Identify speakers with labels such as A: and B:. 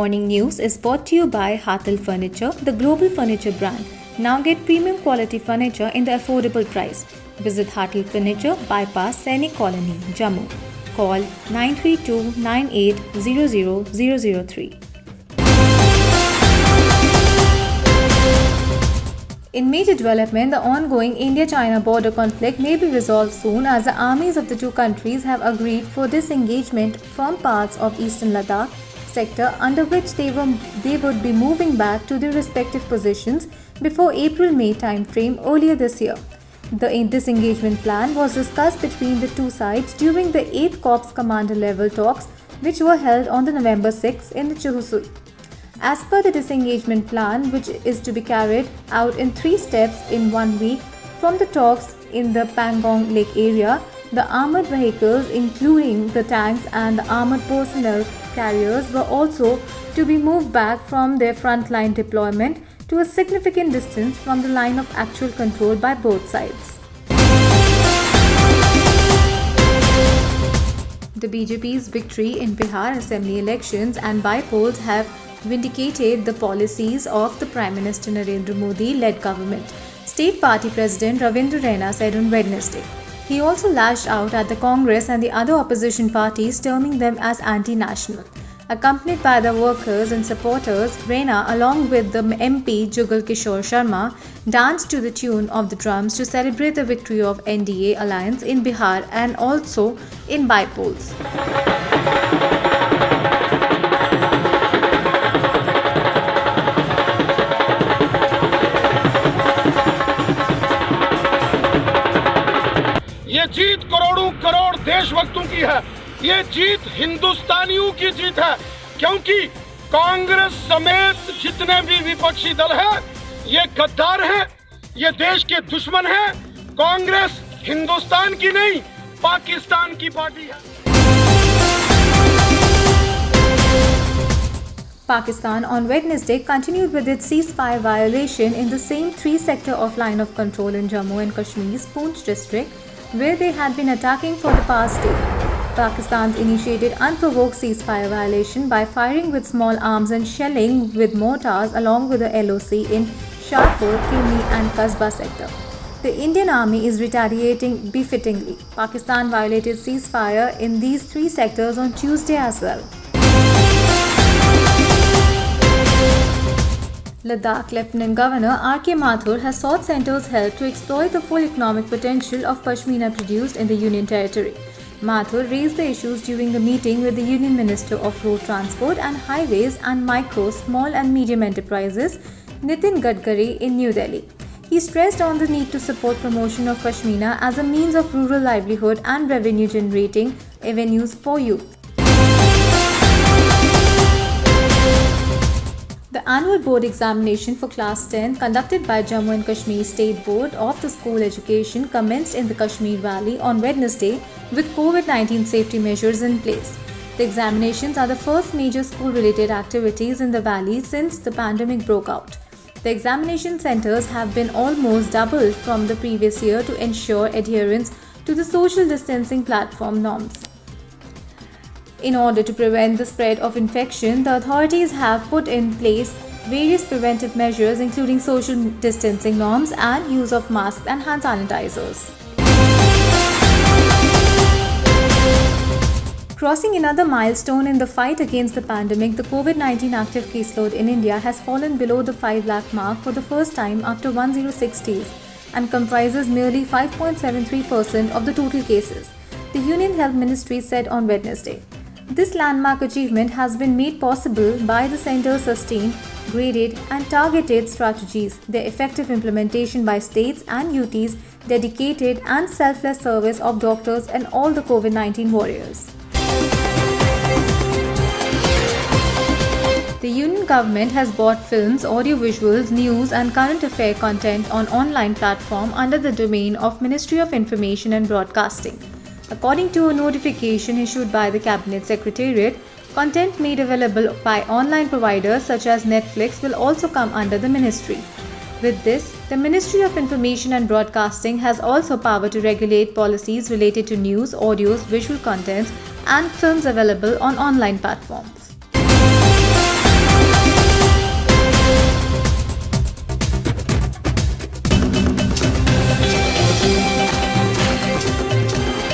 A: morning news is brought to you by Hatil Furniture, the global furniture brand. Now get premium quality furniture in the affordable price. Visit Hatil Furniture, Bypass, Sainik Colony, Jammu. Call 932-9800-003. In major development, the ongoing India-China border conflict may be resolved soon as the armies of the two countries have agreed for disengagement from parts of eastern Ladakh sector under which they would be moving back to their respective positions before April-May timeframe earlier this year. The disengagement plan was discussed between the two sides during the 8th Corps Commander level talks which were held on the November 6 in the Chuhusui. As per the disengagement plan, which is to be carried out in 3 steps in 1 week from the talks in the Pangong Lake area, the armored vehicles including the tanks and the armored personnel carriers were also to be moved back from their frontline deployment to a significant distance from the line of actual control by both sides. The BJP's victory in Bihar Assembly elections and by-polls have vindicated the policies of the Prime Minister Narendra Modi-led government, State Party President Ravindra Raina said on Wednesday. He also lashed out at the Congress and the other opposition parties, terming them as anti-national. Accompanied by the workers and supporters, Raina, along with the MP Jugal Kishore Sharma, danced to the tune of the drums to celebrate the victory of NDA alliance in Bihar and also in by-polls.
B: ये जीत करोड़ों करोड़ देशभक्तों की है। ये जीत हिंदुस्तानियों की जीत है, क्योंकि कांग्रेस समेत जितने भी विपक्षी दल हैं, ये गद्दार हैं, ये देश के दुश्मन हैं। कांग्रेस हिंदुस्तान की नहीं, पाकिस्तान की पार्टी है।
A: Pakistan on Wednesday continued with its ceasefire violation in the same 3-sector of line of control in Jammu and Kashmir's Poonch district, where they had been attacking for the past day. Pakistan initiated unprovoked ceasefire violation by firing with small arms and shelling with mortars along with the LOC in Sharpur, Kimi and Kasba sector. The Indian Army is retaliating befittingly. Pakistan violated ceasefire in these 3 sectors on Tuesday as well. Ladakh Lieutenant Governor R.K. Mathur has sought centre's help to exploit the full economic potential of Pashmina produced in the Union Territory. Mathur raised the issues during a meeting with the Union Minister of Road Transport and Highways and Micro, Small and Medium Enterprises, Nitin Gadkari in New Delhi. He stressed on the need to support promotion of Pashmina as a means of rural livelihood and revenue generating avenues for youth. The annual board examination for Class 10 conducted by Jammu and Kashmir State Board of the School Education commenced in the Kashmir Valley on Wednesday with COVID-19 safety measures in place. The examinations are the first major school-related activities in the valley since the pandemic broke out. The examination centers have been almost doubled from the previous year to ensure adherence to the social distancing platform norms. In order to prevent the spread of infection, the authorities have put in place various preventive measures including social distancing norms and use of masks and hand sanitizers. Crossing another milestone in the fight against the pandemic, the COVID-19 active caseload in India has fallen below the 5 lakh mark for the first time after 106 days and comprises merely 5.73% of the total cases, the Union Health Ministry said on Wednesday. This landmark achievement has been made possible by the centre's sustained, graded and targeted strategies, their effective implementation by states and UTs, dedicated and selfless service of doctors and all the COVID-19 warriors. The Union government has bought films, audiovisuals, news and current affair content on online platform under the domain of Ministry of Information and Broadcasting. According to a notification issued by the Cabinet Secretariat, content made available by online providers such as Netflix will also come under the ministry. With this, the Ministry of Information and Broadcasting has also power to regulate policies related to news, audios, visual contents and films available on online platforms.